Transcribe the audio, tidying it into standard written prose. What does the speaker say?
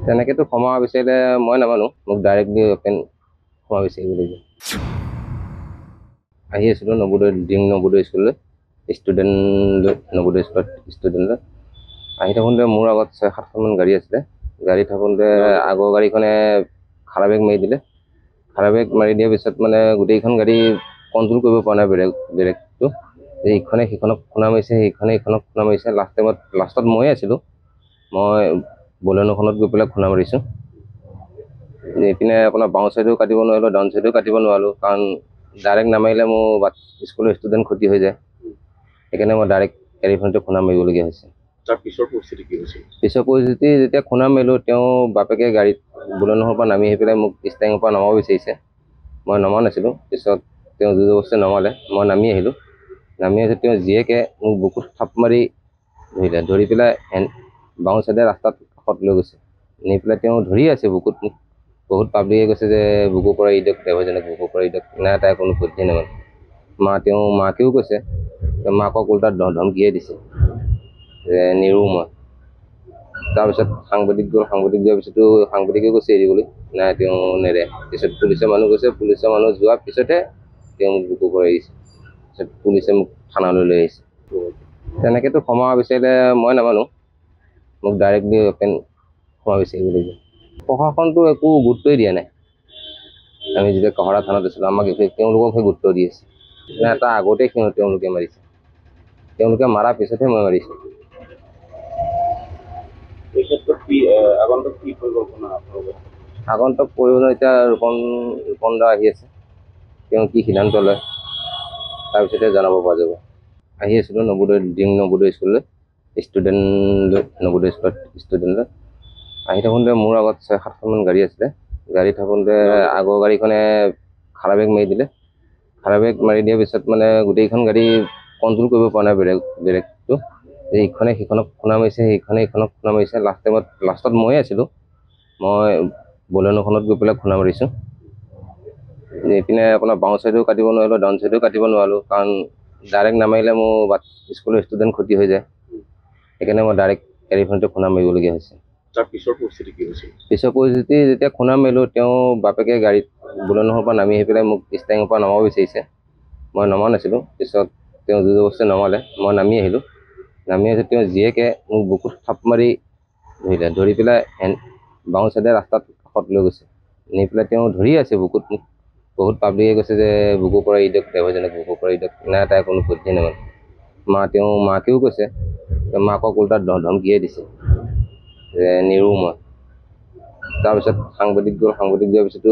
তেনেকেতো ক্ষমা বিচাৰিলে মই নামানো, মোক ডাইৰেক্টলি অপেন ক্ষমা বিচাৰিব লাগিব। আহি আছিলোঁ নবোদয় স্কুললৈ, ষ্টুডেণ্ট নবোদয় স্কুলত ষ্টুডেণ্ট আহি থাকোঁতে মোৰ আগত 6-7খনমান গাড়ী আছিলে। গাড়ী থাকোঁতে আগৰ গাড়ীখনে খাৰা ব্ৰেক মাৰি দিলে। খাৰা ব্ৰেক মাৰি দিয়াৰ পিছত মানে গোটেইখন গাড়ী কণ্ট্ৰল কৰিব পৰা নাই ব্ৰেকটো। ইখনে সিখনক খুন্দা মাৰিছে, সিখনে ইখনক খুন্দা মাৰিছে। লাষ্টত ময়ে আছিলোঁ, মই বলেনোখনত গৈ পেলাই খুন্দা মাৰিছোঁ। এইপিনে আপোনাৰ বাওঁ চাইডেও কাটিব নোৱাৰিলোঁ, ডাউন চাইডেও কাটিব নোৱাৰিলোঁ, কাৰণ ডাইৰেক্ট নামাৰিলে মোৰ স্কুলৰ ষ্টুডেণ্ট ক্ষতি হৈ যায়। সেইকাৰণে মই ডাইৰেক্ট গাড়ীখনতে খুন্দা মাৰিবলগীয়া হৈছে। তাৰ পিছৰ পৰিস্থিতি কি হৈছিল? পিছৰ পৰিস্থিতি যেতিয়া খুন্দা মাৰিলোঁ, তেওঁ বাপেকে গাড়ীত বলেনোৰ পৰা নামি আহি পেলাই মোক ষ্টেৰিঙৰ পৰা নমাব বিচাৰিছে। মই নমা নাছিলোঁ। পিছত তেওঁ জোৰ জবৰদস্তি নমালে, মই নামি আহিলোঁ। নামি আহি তেওঁ জীয়েকে মোক বুকুত থাপ মাৰি ধৰিলে, ধৰি পেলাই বাওঁ চাইডে ৰাস্তাত কাষত লৈ গৈছে। নি পেলাই তেওঁ ধৰি আছে বুকুত মোক। বহুত পাব্লিকে কৈছে যে বুকুৰ পৰা ইদক ড্ৰাইভাৰজনক বুকুৰ পৰা ইদক, নাই তাই কোনো পধ্যেই নামানে। মাকেও কৈছে, মাকক উল্টা ধমকিয়ে দিছে যে নিৰো মই। তাৰপিছত সাংবাদিক গ'ল, সাংবাদিক যোৱাৰ পিছতো সাংবাদিকে কৈছে এৰিবলৈ, নাই তেওঁ নেৰে। পিছত পুলিচৰ মানুহ গৈছে, পুলিচৰ মানুহ যোৱাৰ পিছতে তেওঁ মোক বুকুৰ পৰা এৰিছে। পিছত পুলিচে মোক থানালৈ লৈ আহিছে। তেনেকেতো ক্ষমা বিচাৰিলে মই নামানো, মোক ডাইৰেক্টলি অপেন ক্ষমা বিচাৰিব লাগিব। প্ৰশাসনটো একো গুৰুত্বই দিয়া নাই। আমি যেতিয়া কহৰা থানাত আছিলোঁ, আমাক তেওঁলোককহে গুৰুত্ব দি আছে। নাই, তাৰ আগতে তেওঁলোকে মাৰিছে, তেওঁলোকে মাৰাৰ পিছতহে মই মাৰিছোঁ। এই ক্ষেত্ৰত আগন্তুক কি পৰিকল্পনা আপোনালোকৰ? আগন্তুক পৰিকল্পনা এতিয়া ৰূপন দা আহি আছে, তেওঁ কি সিদ্ধান্ত লয় তাৰপিছতে জনাব পৰা যাব। আহি আছিলোঁ নবোদয় স্কুললৈ, ষ্টুডেণ্ট নবোদয় স্কুলত ষ্টুডেণ্ট আহি থাকোঁতে মোৰ আগত 6-7খনমান গাড়ী আছিলে। গাড়ী থাকোঁতে আগৰ গাড়ীখনে খাৰা ব্ৰেক মাৰি দিলে। খাৰা ব্ৰেক মাৰি দিয়াৰ পিছত মানে গোটেইখন গাড়ী কণ্ট্ৰল কৰিব পৰা নাই ব্ৰেকটো। ইখনে সিখনক খুন্দা মাৰিছে, সিখনে ইখনক খুন্দা মাৰিছে। লাষ্টত ময়ে আছিলোঁ, মই বলেনোখনত গৈ পেলাই খুন্দা মাৰিছোঁ। এইপিনে আপোনাৰ বাওঁ চাইডেও কাটিব নোৱাৰিলোঁ, ডাউন চাইডেও কাটিব নোৱাৰিলোঁ, কাৰণ ডাইৰেক্ট নামাৰিলে মোৰ স্কুলৰ ষ্টুডেণ্ট ক্ষতি হৈ যায়। সেইকাৰণে মই ডাইৰেক্ট গাড়ীখনতে খুন্দা মাৰিবলগীয়া হৈছে। তাৰ পিছৰ পৰিস্থিতি কি হৈছিল? পিছৰ পৰিস্থিতি যেতিয়া খুন্দা মাৰিলোঁ, তেওঁ বাপেকে গাড়ীত বলেনোৰ পৰা নামি আহি পেলাই মোক ষ্টেৰিঙৰ পৰা নমাব বিচাৰিছে। মই নমা নাছিলোঁ। পিছত তেওঁ জোৰ জবৰদস্তি নমালে, মই নামি আহিলোঁ। নামি আহি তেওঁ জীয়েকে মোক বুকুত থাপ মাৰি ধৰিলে, ধৰি পেলাই বাওঁ চাইডে ৰাস্তাত কাষত লৈ গৈছে। নি পেলাই তেওঁ ধৰি আছে বুকুত মোক। বহুত পাব্লিকে কৈছে যে বুকুৰ পৰা ইদক ড্ৰাইভাৰজনক বুকুৰ পৰা ইদক, নাই তাই কোনো পধ্যেই নামানে। মাকেও কৈছে, মাকক উল্টা ধমকিয়ে দিছে যে নিৰো মই। তাৰপিছত সাংবাদিক গ'ল, সাংবাদিক যোৱাৰ পিছতো